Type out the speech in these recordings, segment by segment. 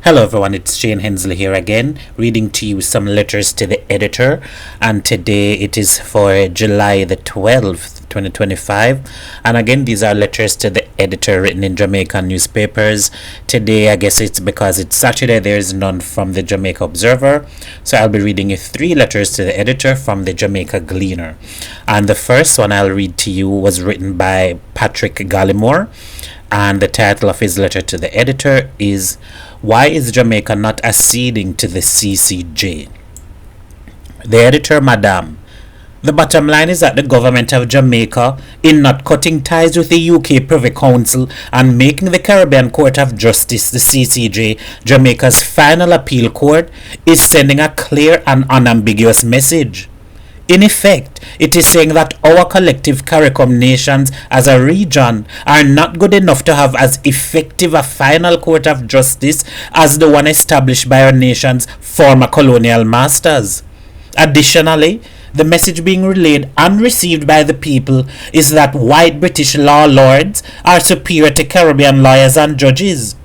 Hello everyone, it's Shane Hensley here again, reading to you some letters to the editor, and today it is for July the 12th, 2025, and again these are letters to the editor written in Jamaican newspapers. Today I guess it's because it's Saturday, there's none from the Jamaica Observer, so I'll be reading you 3 letters to the editor from the Jamaica Gleaner, and the first one I'll read to you was written by Patrick Gallimore, and the title of his letter to the editor is "Why is Jamaica not acceding to the CCJ?" The editor, Madam, the bottom line is that the government of Jamaica, in not cutting ties with the UK Privy Council and making the Caribbean Court of Justice, the CCJ, Jamaica's final appeal court, is sending a clear and unambiguous message. In effect, it is saying that our collective CARICOM nations as a region are not good enough to have as effective a final court of justice as the one established by our nation's former colonial masters. Additionally, the message being relayed and received by the people is that white British law lords are superior to Caribbean lawyers and judges.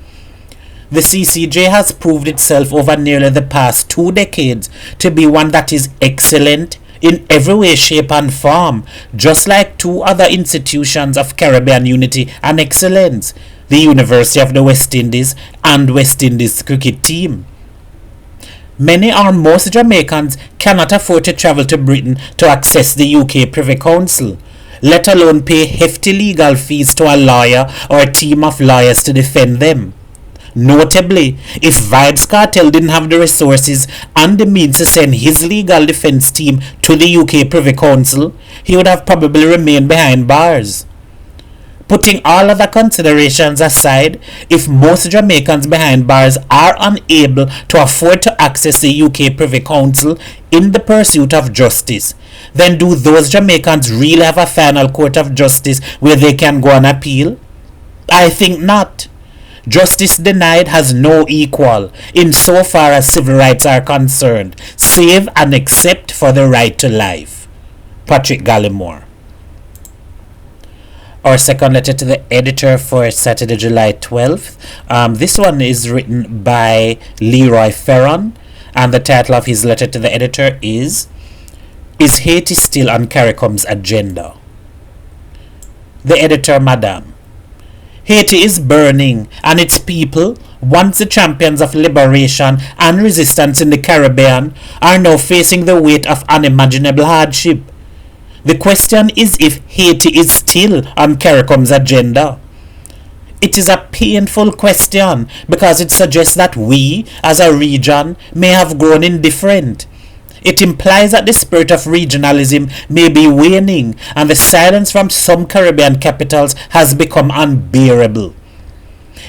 The CCJ has proved itself over nearly the past 2 decades to be one that is excellent in every way, shape and form, just like 2 other institutions of Caribbean unity and excellence, the University of the West Indies and West Indies cricket team. Many or most Jamaicans cannot afford to travel to Britain to access the UK Privy Council, let alone pay hefty legal fees to a lawyer or a team of lawyers to defend them. Notably, if Vibes Cartel didn't have the resources and the means to send his legal defense team to the UK Privy Council, he would have probably remained behind bars. Putting all other considerations aside, if most Jamaicans behind bars are unable to afford to access the UK Privy Council in the pursuit of justice, then do those Jamaicans really have a final court of justice where they can go and appeal? I think not. Justice denied has no equal insofar as civil rights are concerned, save and except for the right to life. Patrick Gallimore. Our second letter to the editor for Saturday, July 12th. This one is written by Leroy Fearon, and the title of his letter to the editor is Haiti Still on CARICOM's Agenda? The editor, Madam, Haiti is burning, and its people, once the champions of liberation and resistance in the Caribbean, are now facing the weight of unimaginable hardship. The question is if Haiti is still on CARICOM's agenda. It is a painful question because it suggests that we, as a region, may have grown indifferent. It implies that the spirit of regionalism may be waning and the silence from some Caribbean capitals has become unbearable.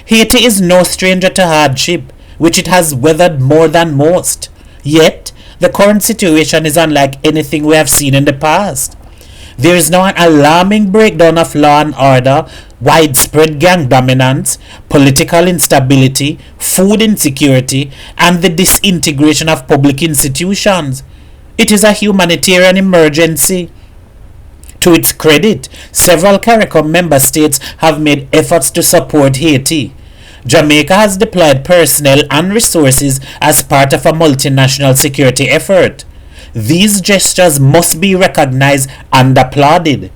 Haiti is no stranger to hardship, which it has weathered more than most. Yet, the current situation is unlike anything we have seen in the past. There is now an alarming breakdown of law and order, widespread gang dominance, political instability, food insecurity, and the disintegration of public institutions. It is a humanitarian emergency. To its credit, several CARICOM member states have made efforts to support Haiti. Jamaica has deployed personnel and resources as part of a multinational security effort. These gestures must be recognized and applauded,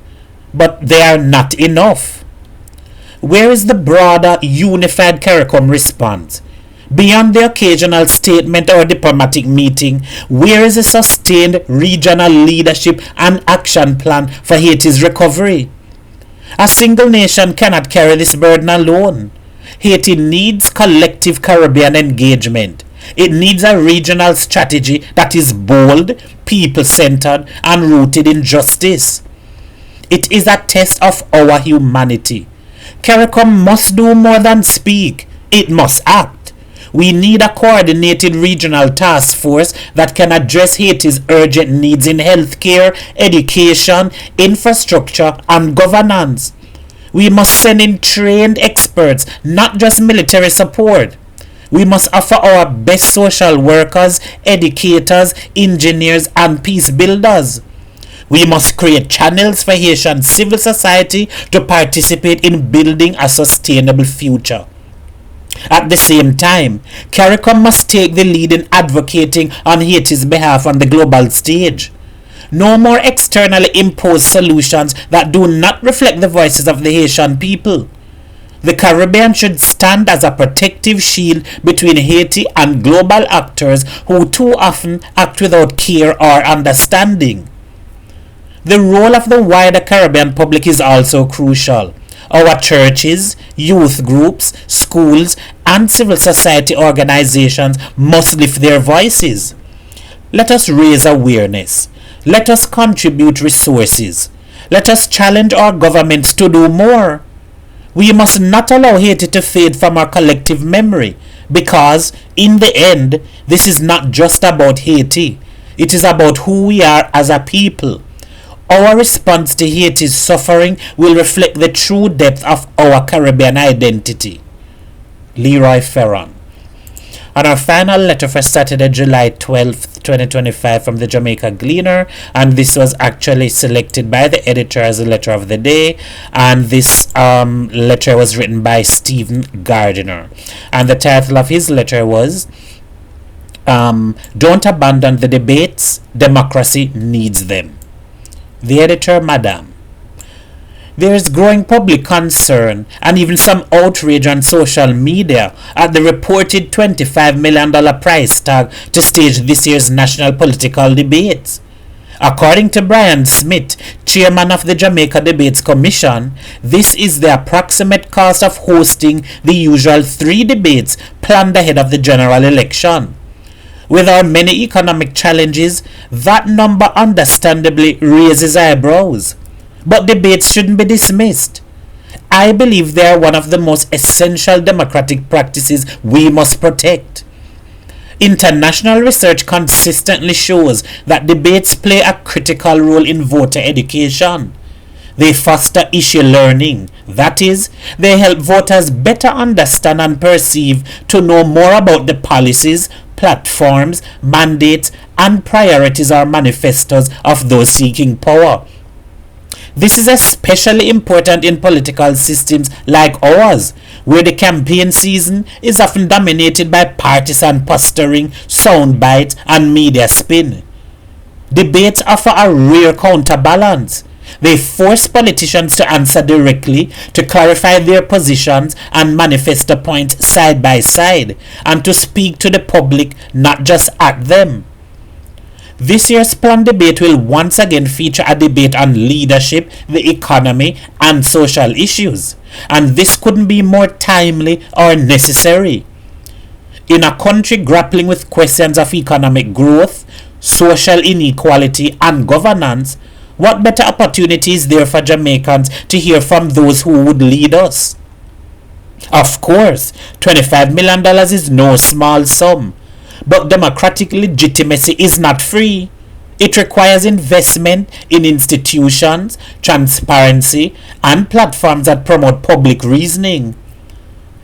but they are not enough. Where is the broader, unified CARICOM response? Beyond the occasional statement or diplomatic meeting, where is a sustained regional leadership and action plan for Haiti's recovery? A single nation cannot carry this burden alone. Haiti needs collective Caribbean engagement. It needs a regional strategy that is bold, people-centered, and rooted in justice. It is a test of our humanity. CARICOM must do more than speak. It must act. We need a coordinated regional task force that can address Haiti's urgent needs in healthcare, education, infrastructure, and governance. We must send in trained experts, not just military support. We must offer our best social workers, educators, engineers, and peace builders. We must create channels for Haitian civil society to participate in building a sustainable future. At the same time, CARICOM must take the lead in advocating on Haiti's behalf on the global stage. No more externally imposed solutions that do not reflect the voices of the Haitian people. The Caribbean should stand as a protective shield between Haiti and global actors who too often act without care or understanding. The role of the wider Caribbean public is also crucial. Our churches, youth groups, schools, and civil society organizations must lift their voices. Let us raise awareness. Let us contribute resources. Let us challenge our governments to do more. We must not allow Haiti to fade from our collective memory because, in the end, this is not just about Haiti. It is about who we are as a people. Our response to Haiti's suffering will reflect the true depth of our Caribbean identity. Leroy Fearon. And our final letter for Saturday, July 12th, 2025 from the Jamaica Gleaner, and this was actually selected by the editor as a letter of the day, and this letter was written by Stephen Gardiner, and the title of his letter was Don't Abandon the Debates, Democracy Needs Them. The editor, Madam. There is growing public concern and even some outrage on social media at the reported $25 million price tag to stage this year's national political debates. According to Brian Smith, chairman of the Jamaica Debates Commission, this is the approximate cost of hosting the usual 3 debates planned ahead of the general election. With our many economic challenges, that number understandably raises eyebrows. But debates shouldn't be dismissed. I believe they are one of the most essential democratic practices we must protect. International research consistently shows that debates play a critical role in voter education. They foster issue learning. That is, they help voters better understand and perceive to know more about the policies, platforms, mandates, and priorities or manifestos of those seeking power. This is especially important in political systems like ours, where the campaign season is often dominated by partisan posturing, soundbites, and media spin. Debates offer a rare counterbalance. They force politicians to answer directly, to clarify their positions and manifesto points side by side, and to speak to the public, not just at them. This year's planned debate will once again feature a debate on leadership, the economy, and social issues, and this couldn't be more timely or necessary. In a country grappling with questions of economic growth, social inequality, and governance, what better opportunity is there for Jamaicans to hear from those who would lead us? Of course, $25 million is no small sum. But democratic legitimacy is not free. It requires investment in institutions, transparency, and platforms that promote public reasoning.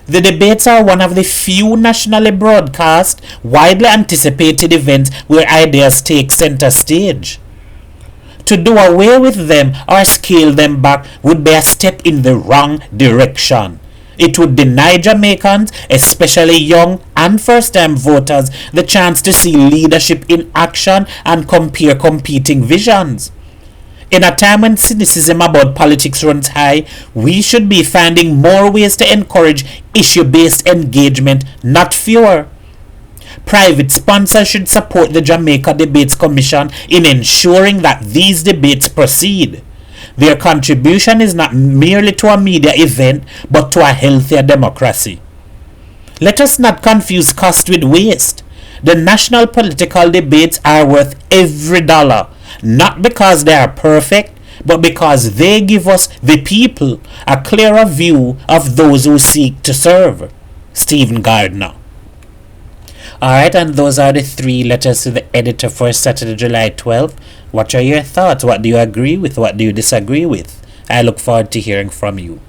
The debates are one of the few nationally broadcast, widely anticipated events where ideas take center stage. To do away with them or scale them back would be a step in the wrong direction. It would deny Jamaicans, especially young and first-time voters, the chance to see leadership in action and compare competing visions. In a time when cynicism about politics runs high, we should be finding more ways to encourage issue-based engagement, not fewer. Private sponsors should support the Jamaica Debates Commission in ensuring that these debates proceed. Their contribution is not merely to a media event, but to a healthier democracy. Let us not confuse cost with waste. The national political debates are worth every dollar, not because they are perfect, but because they give us, the people, a clearer view of those who seek to serve. Stephen Gardiner. Alright, and those are the 3 letters to the editor for Saturday, July 12th. What are your thoughts? What do you agree with? What do you disagree with? I look forward to hearing from you.